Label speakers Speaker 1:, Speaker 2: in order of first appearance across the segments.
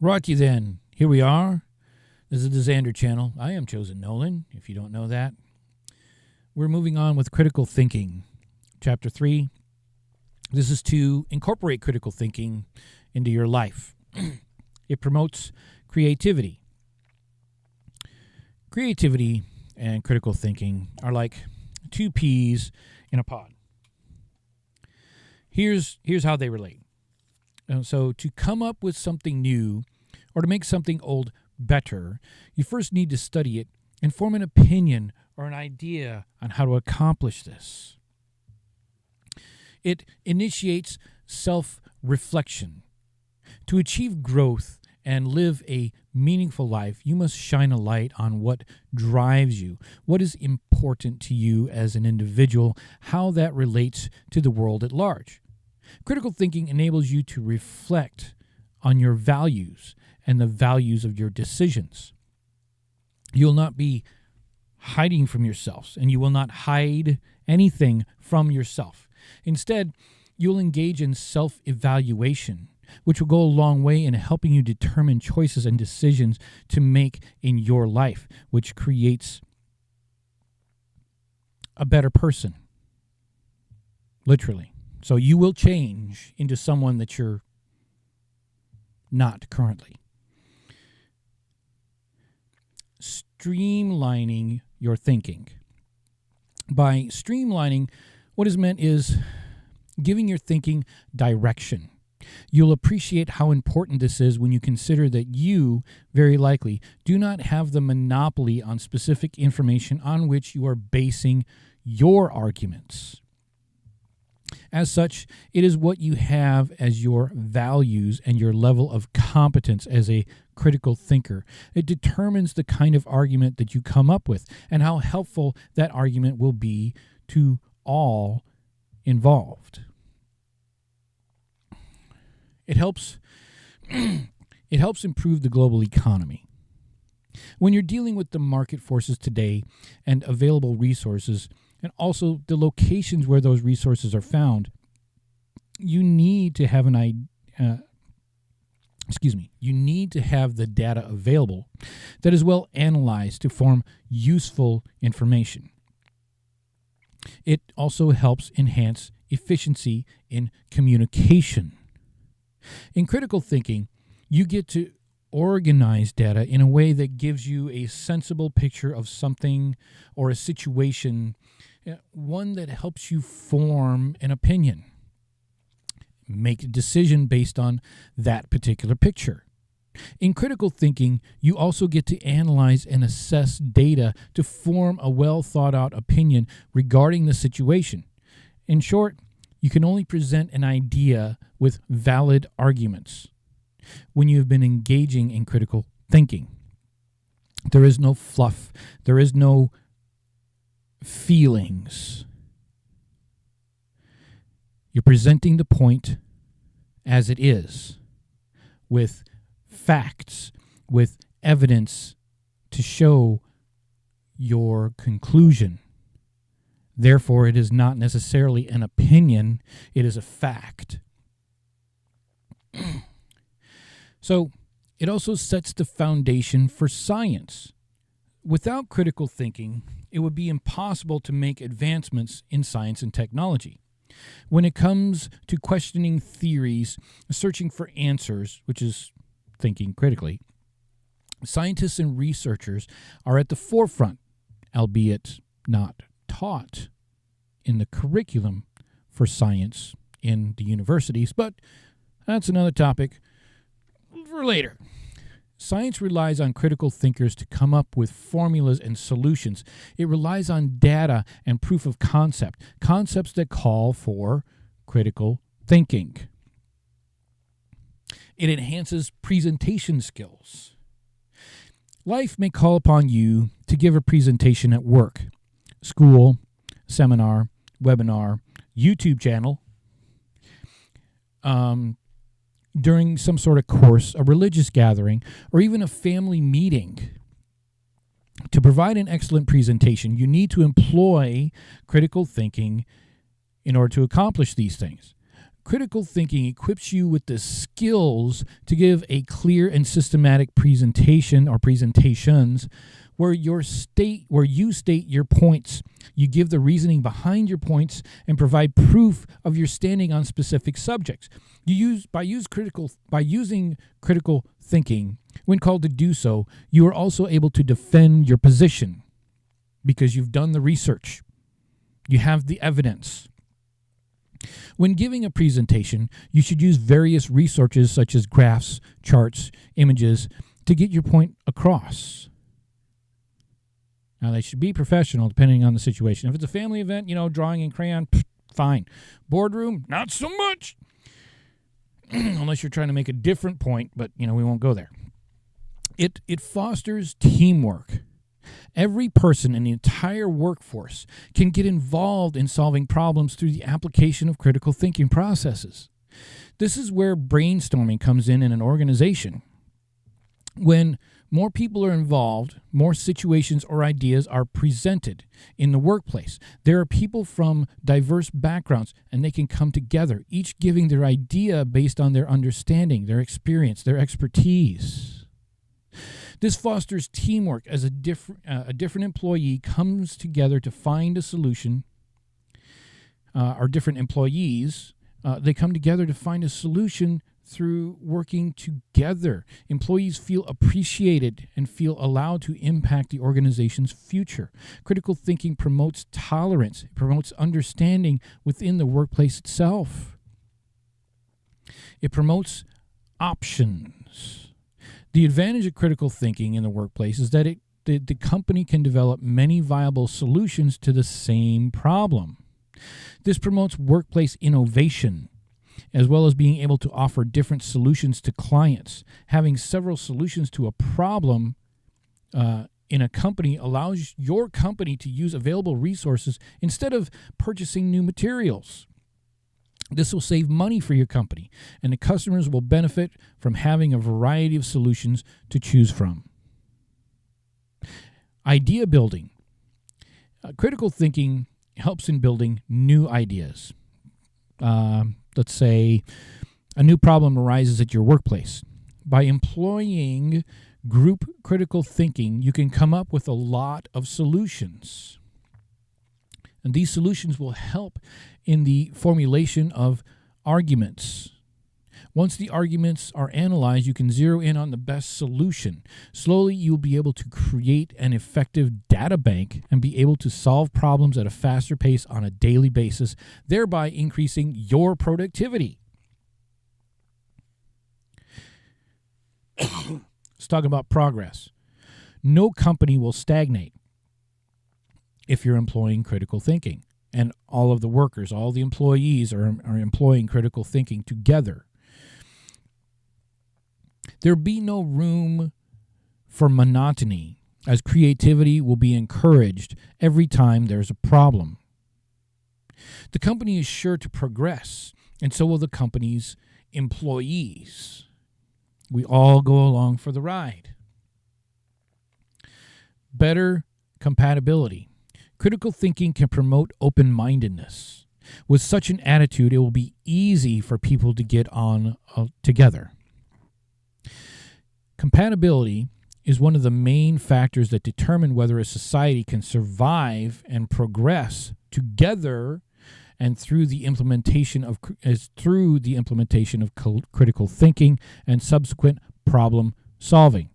Speaker 1: Righty then, here we are. This is the Zander channel. I am Chosen Nolen, if you don't know that. We're moving on with critical thinking. Chapter 3. This is to incorporate critical thinking into your life. It promotes creativity. Creativity and critical thinking are like two peas in a pod. Here's how they relate. So to come up with something new or to make something old better, you first need to study it and form an opinion or an idea on how to accomplish this. It initiates self-reflection. To achieve growth and live a meaningful life, you must shine a light on what drives you, what is important to you as an individual, how that relates to the world at large. Critical thinking enables you to reflect on your values and the values of your decisions. You will not be hiding from yourselves, and you will not hide anything from yourself. Instead, you'll engage in self-evaluation, which will go a long way in helping you determine choices and decisions to make in your life, which creates a better person, literally. So you will change into someone that you're not currently. Streamlining your thinking. By streamlining, what is meant is giving your thinking direction. You'll appreciate how important this is when you consider that you, very likely, do not have the monopoly on specific information on which you are basing your arguments. As such, it is what you have as your values and your level of competence as a critical thinker. It determines the kind of argument that you come up with and how helpful that argument will be to all involved. It helps improve the global economy. When you're dealing with the market forces today and available resources, and also the locations where those resources are found, you need to have you need to have the data available that is well analyzed to form useful information. It also helps enhance efficiency in communication. In critical thinking, you get to organize data in a way that gives you a sensible picture of something or a situation, one that helps you form an opinion, make a decision based on that particular picture. In critical thinking, you also get to analyze and assess data to form a well-thought-out opinion regarding the situation. In short, you can only present an idea with valid arguments when you have been engaging in critical thinking. There is no fluff. There is no feelings. You're presenting the point as it is, with facts, with evidence to show your conclusion. Therefore, it is not necessarily an opinion, it is a fact. So, it also sets the foundation for science. Without critical thinking, it would be impossible to make advancements in science and technology. When it comes to questioning theories, searching for answers, which is thinking critically, scientists and researchers are at the forefront, albeit not taught in the curriculum for science in the universities, but that's another topic for later. Science relies on critical thinkers to come up with formulas and solutions. It relies on data and proof of concepts that call for critical thinking. It enhances presentation skills. Life may call upon you to give a presentation at work, school, seminar, webinar, YouTube channel, during some sort of course, a religious gathering, or even a family meeting. To provide an excellent presentation, you need to employ critical thinking in order to accomplish these things. Critical thinking equips you with the skills to give a clear and systematic presentation or presentations where you state your points. You give the reasoning behind your points and provide proof of your standing on specific subjects. By using critical thinking, when called to do so, you are also able to defend your position because you've done the research. You have the evidence. When giving a presentation, you should use various resources such as graphs, charts, images to get your point across. Now, they should be professional depending on the situation. If it's a family event, drawing in crayon, fine. Boardroom, not so much. Unless you're trying to make a different point, but, we won't go there. It fosters teamwork. Every person in the entire workforce can get involved in solving problems through the application of critical thinking processes. This is where brainstorming comes in an organization. When more people are involved, more situations or ideas are presented in the workplace. There are people from diverse backgrounds, and they can come together, each giving their idea based on their understanding, their experience, their expertise. This fosters teamwork as a different employee comes together to find a solution, or different employees, they come together to find a solution through working together. Employees feel appreciated and feel allowed to impact the organization's future. Critical thinking promotes tolerance, it promotes understanding within the workplace itself. It promotes options. The advantage of critical thinking in the workplace is that the company can develop many viable solutions to the same problem. This promotes workplace innovation, as well as being able to offer different solutions to clients. Having several solutions to a problem in a company allows your company to use available resources instead of purchasing new materials. This will save money for your company, and the customers will benefit from having a variety of solutions to choose from. Idea building. Critical thinking helps in building new ideas. Let's say a new problem arises at your workplace. By employing group critical thinking, you can come up with a lot of solutions. And these solutions will help in the formulation of arguments. Once the arguments are analyzed, you can zero in on the best solution. Slowly, you'll be able to create an effective data bank and be able to solve problems at a faster pace on a daily basis, thereby increasing your productivity. Let's talk about progress. No company will stagnate if you're employing critical thinking, and all of the workers, all the employees are employing critical thinking together. There'll be no room for monotony, as creativity will be encouraged every time there's a problem. The company is sure to progress, and so will the company's employees. We all go along for the ride. Better compatibility. Critical thinking can promote open-mindedness. With such an attitude, it will be easy for people to get on together. Compatibility is one of the main factors that determine whether a society can survive and progress together, and through the implementation of critical thinking and subsequent problem solving.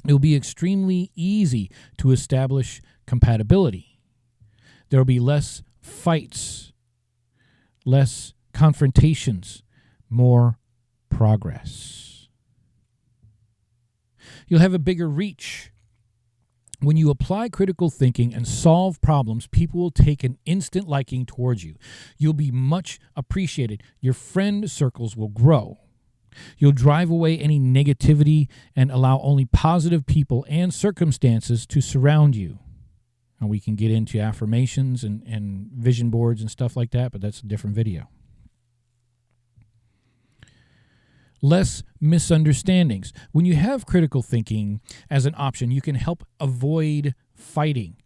Speaker 1: It will be extremely easy to establish compatibility. There will be less fights, less confrontations, more progress. You'll have a bigger reach. When you apply critical thinking and solve problems, people will take an instant liking towards you. You'll be much appreciated. Your friend circles will grow. You'll drive away any negativity and allow only positive people and circumstances to surround you. Now, we can get into affirmations and vision boards and stuff like that, but that's a different video. Less misunderstandings. When you have critical thinking as an option, you can help avoid fighting,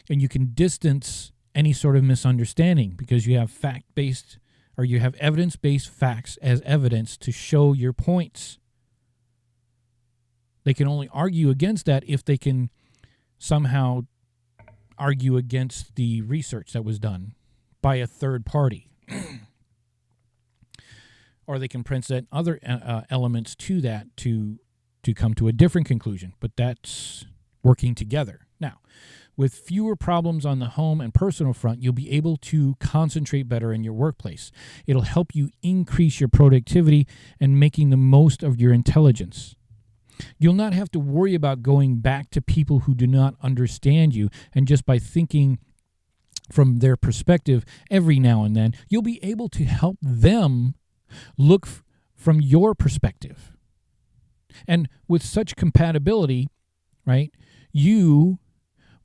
Speaker 1: and you can distance any sort of misunderstanding because you have fact-based or you have evidence-based facts as evidence to show your points. They can only argue against that if they can somehow argue against the research that was done by a third party. Or they can present other elements to that to come to a different conclusion. But that's working together. Now, with fewer problems on the home and personal front, you'll be able to concentrate better in your workplace. It'll help you increase your productivity and making the most of your intelligence. You'll not have to worry about going back to people who do not understand you, and just by thinking from their perspective every now and then, you'll be able to help them look from your perspective. And with such compatibility, right, you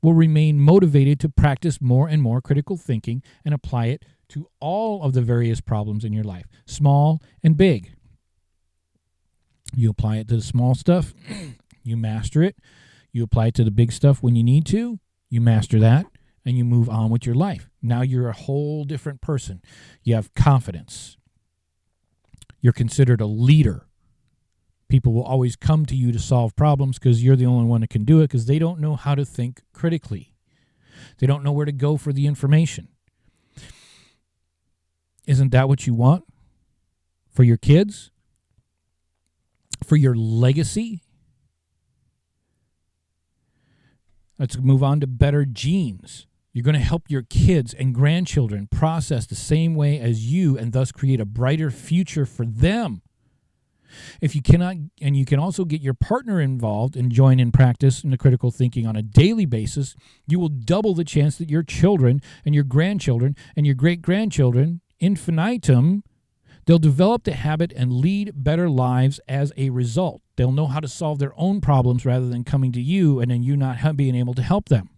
Speaker 1: will remain motivated to practice more and more critical thinking and apply it to all of the various problems in your life, small and big. You apply it to the small stuff, you master it. You apply it to the big stuff when you need to, you master that, and you move on with your life. Now you're a whole different person. You have confidence. You're considered a leader. People will always come to you to solve problems because you're the only one that can do it, because they don't know how to think critically. They don't know where to go for the information. Isn't that what you want for your kids? For your legacy? Let's move on to better genes. You're going to help your kids and grandchildren process the same way as you, and thus create a brighter future for them. If you cannot, and you can also get your partner involved and join in practice in the critical thinking on a daily basis, you will double the chance that your children and your grandchildren and your great-grandchildren, infinitum, they'll develop the habit and lead better lives as a result. They'll know how to solve their own problems rather than coming to you and then you not being able to help them.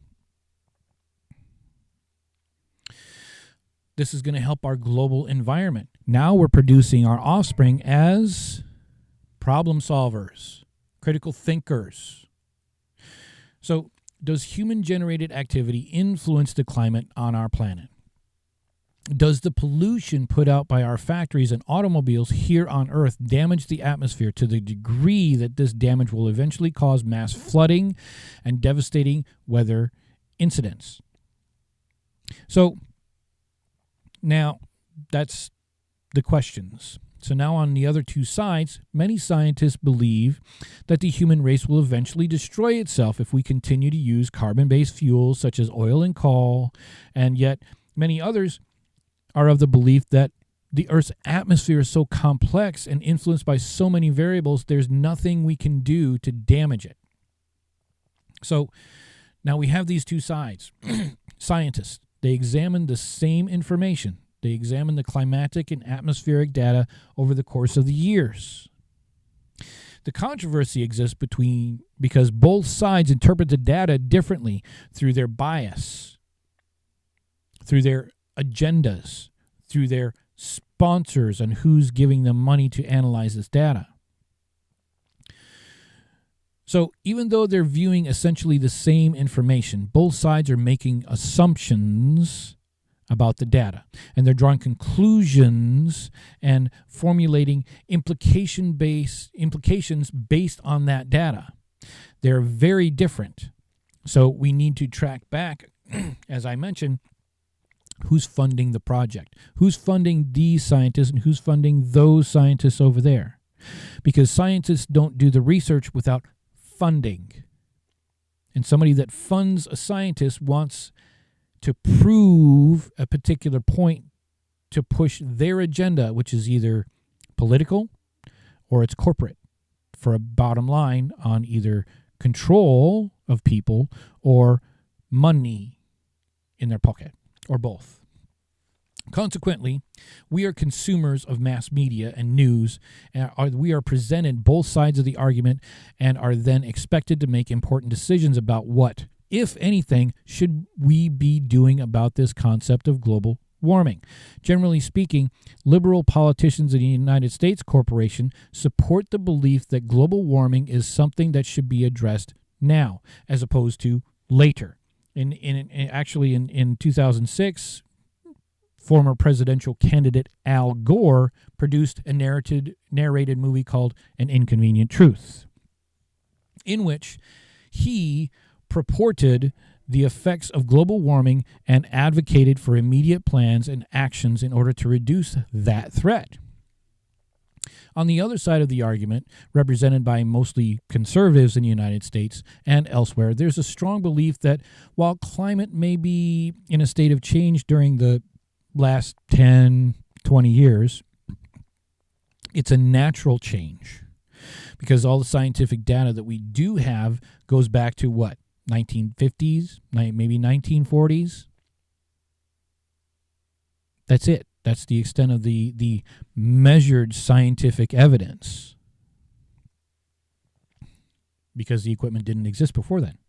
Speaker 1: This is going to help our global environment. Now we're producing our offspring as problem solvers, critical thinkers. So, does human-generated activity influence the climate on our planet? Does the pollution put out by our factories and automobiles here on Earth damage the atmosphere to the degree that this damage will eventually cause mass flooding and devastating weather incidents? So, now that's the questions. So now on the other two sides, many scientists believe that the human race will eventually destroy itself if we continue to use carbon-based fuels such as oil and coal, and yet many others are of the belief that the Earth's atmosphere is so complex and influenced by so many variables, there's nothing we can do to damage it. So now we have these two sides. Scientists, they examine the same information. They examine the climatic and atmospheric data over the course of the years. The controversy exists because both sides interpret the data differently through their bias, through their agendas, through their sponsors, and who's giving them money to analyze this data. So even though they're viewing essentially the same information, both sides are making assumptions about the data, and they're drawing conclusions and formulating implications based on that data. They're very different. So we need to track back, as I mentioned, who's funding the project, who's funding these scientists, and who's funding those scientists over there. Because scientists don't do the research without funding. And somebody that funds a scientist wants to prove a particular point to push their agenda, which is either political or it's corporate, for a bottom line on either control of people or money in their pocket, or both. Consequently, we are consumers of mass media and news, and we are presented both sides of the argument and are then expected to make important decisions about what, if anything, should we be doing about this concept of global warming. Generally speaking, liberal politicians in the United States corporation support the belief that global warming is something that should be addressed now, as opposed to later. Actually, in 2006, former presidential candidate Al Gore produced a narrated movie called An Inconvenient Truth, in which he purported the effects of global warming and advocated for immediate plans and actions in order to reduce that threat. On the other side of the argument, represented by mostly conservatives in the United States and elsewhere, there's a strong belief that while climate may be in a state of change during the last 10, 20 years, it's a natural change because all the scientific data that we do have goes back to what, 1950s, maybe 1940s? That's it. That's the extent of the measured scientific evidence, because the equipment didn't exist before then.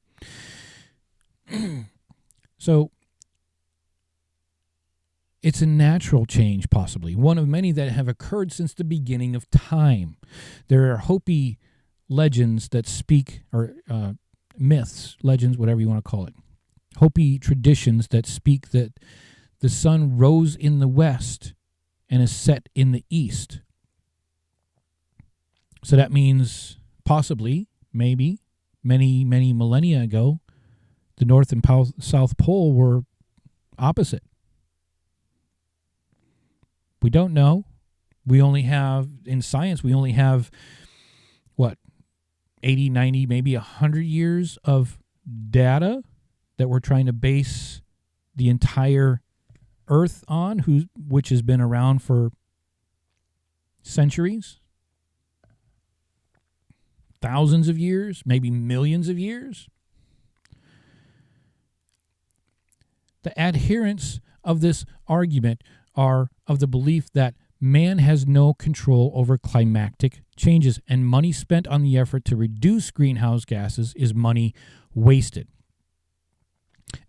Speaker 1: So it's a natural change, possibly, one of many that have occurred since the beginning of time. There are Hopi legends that speak, or myths, legends, whatever you want to call it, Hopi traditions that speak that the sun rose in the west and is set in the east. So that means possibly, maybe, many, many millennia ago, the North and South Pole were opposite. We don't know. We only have, in science, we only have, 80, 90, maybe 100 years of data that we're trying to base the entire Earth on, which has been around for centuries, thousands of years, maybe millions of years. The adherents of this argument are of the belief that man has no control over climatic changes, and money spent on the effort to reduce greenhouse gases is money wasted.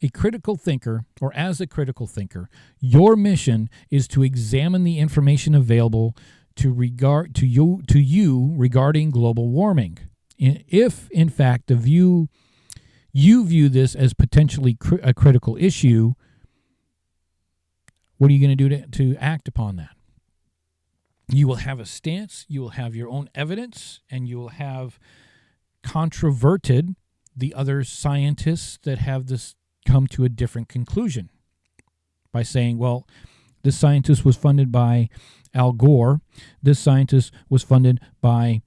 Speaker 1: A critical thinker, or as a critical thinker, your mission is to examine the information available to you regarding global warming. If, in fact, you view this as potentially a critical issue, what are you going to do to act upon that? You will have a stance, you will have your own evidence, and you will have controverted the other scientists that have this come to a different conclusion by saying, well, this scientist was funded by Al Gore, this scientist was funded by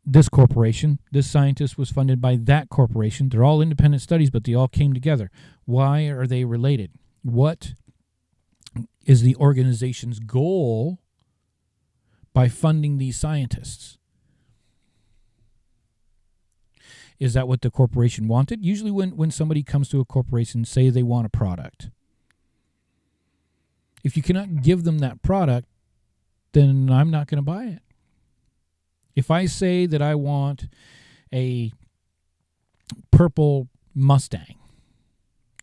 Speaker 1: this corporation, this scientist was funded by that corporation. They're all independent studies, but they all came together. Why are they related? What is the organization's goal by funding these scientists? Is that what the corporation wanted? Usually when somebody comes to a corporation, say they want a product. If you cannot give them that product, then I'm not going to buy it. If I say that I want a purple Mustang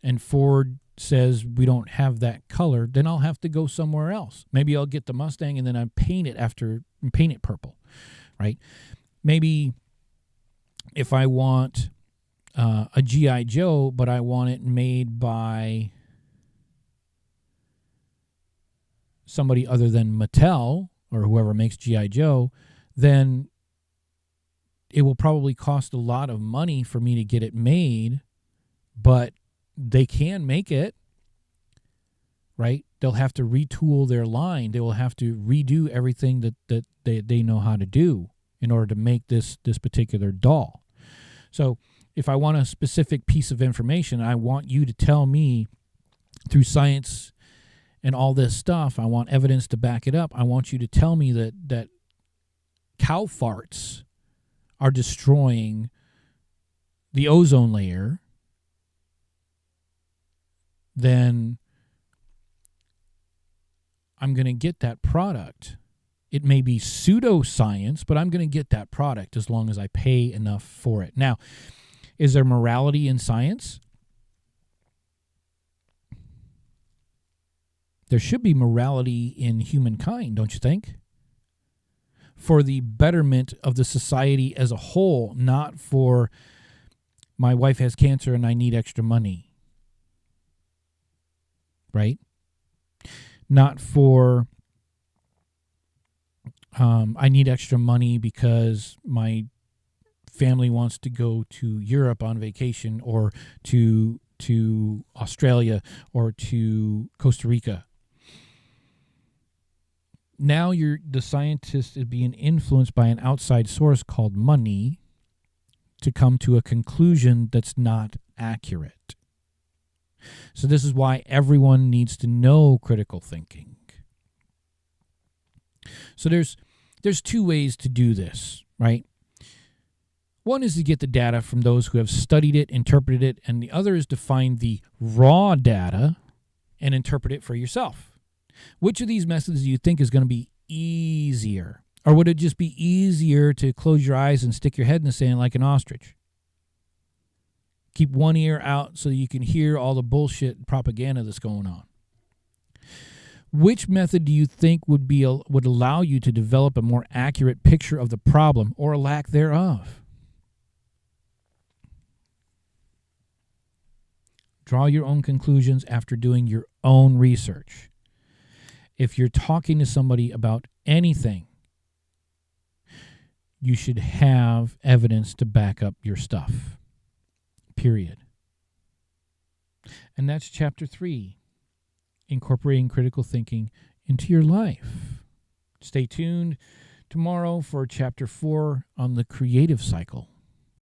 Speaker 1: and Ford says we don't have that color, then I'll have to go somewhere else. Maybe I'll get the Mustang and then I paint it purple, right? Maybe if I want a G.I. Joe, but I want it made by somebody other than Mattel or whoever makes G.I. Joe, then it will probably cost a lot of money for me to get it made, but they can make it, right? They'll have to retool their line. They will have to redo everything that they know how to do in order to make this particular doll. So if I want a specific piece of information, I want you to tell me through science and all this stuff, I want evidence to back it up. I want you to tell me that cow farts are destroying the ozone layer, then I'm going to get that product. It may be pseudoscience, but I'm going to get that product as long as I pay enough for it. Now, is there morality in science? There should be morality in humankind, don't you think? For the betterment of the society as a whole, not for my wife has cancer and I need extra money. Right? not for I need extra money because my family wants to go to Europe on vacation, or to Australia, or to Costa Rica. Now the scientist is being influenced by an outside source called money to come to a conclusion that's not accurate. So this is why everyone needs to know critical thinking. So there's two ways to do this, right? One is to get the data from those who have studied it, interpreted it, and the other is to find the raw data and interpret it for yourself. Which of these methods do you think is going to be easier? Or would it just be easier to close your eyes and stick your head in the sand like an ostrich? Keep one ear out so you can hear all the bullshit propaganda that's going on. Which method do you think would allow you to develop a more accurate picture of the problem, or a lack thereof? Draw your own conclusions after doing your own research. If you're talking to somebody about anything, you should have evidence to back up your stuff. Period. And that's chapter 3, incorporating critical thinking into your life. Stay tuned tomorrow for chapter 4 on the creative cycle.